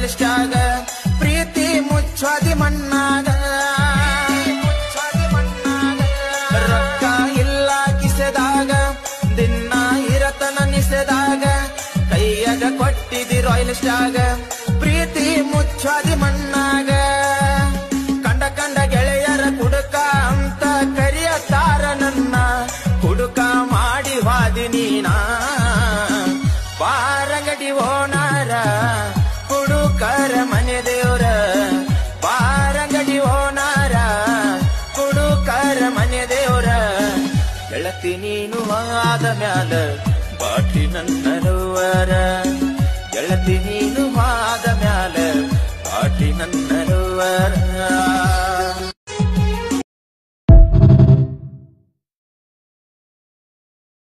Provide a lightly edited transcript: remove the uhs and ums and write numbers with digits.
royal ಸ್ಟಾಗ ಪ್ರೀತಿ ಮುಚ್ಚಾದಿ ಮಣ್ಣಾಗ ರೊಕ್ಕ ಇಲ್ಲ ಕಿಸೆದಾಗ ದಿನ ಇರತನ ನಿಸೆದಾಗ ಕೈಯಾಗ ಕೊಟ್ಟಿದಿ ರಾಯಲ್ ಸ್ಟಾಗ ಪ್ರೀತಿ ಮುಚ್ಚಾದಿ ಮಣ್ಣಾಗ ಕಂಡ ಕಂಡ ಗೆಳೆಯರ ಕುಡುಕ ಅಂತ ಕರಿಯತಾರ ನನ್ನ ಕುಡುಕ ಮಾಡಿ ವಾದಿ ನೀನಾ ಬಾರಂಗಡಿ ಓನಾರ ಕುಡುಕರ ಮನೆ ದೇವ್ರ ಬಾರಂಗಡಿ ಓನಾರ ಕುಡುಕರ ಮನೆ ದೇವ್ರ ಗೆಳತಿ ನೀನು ಆದ ಮ್ಯಾಲ ಬಾಟಿ ನನ್ನರುವರ ಗೆಳತಿ ನೀನು ಆದ ಮ್ಯಾಲ ಬಾಟಿ ನನ್ನರುವರ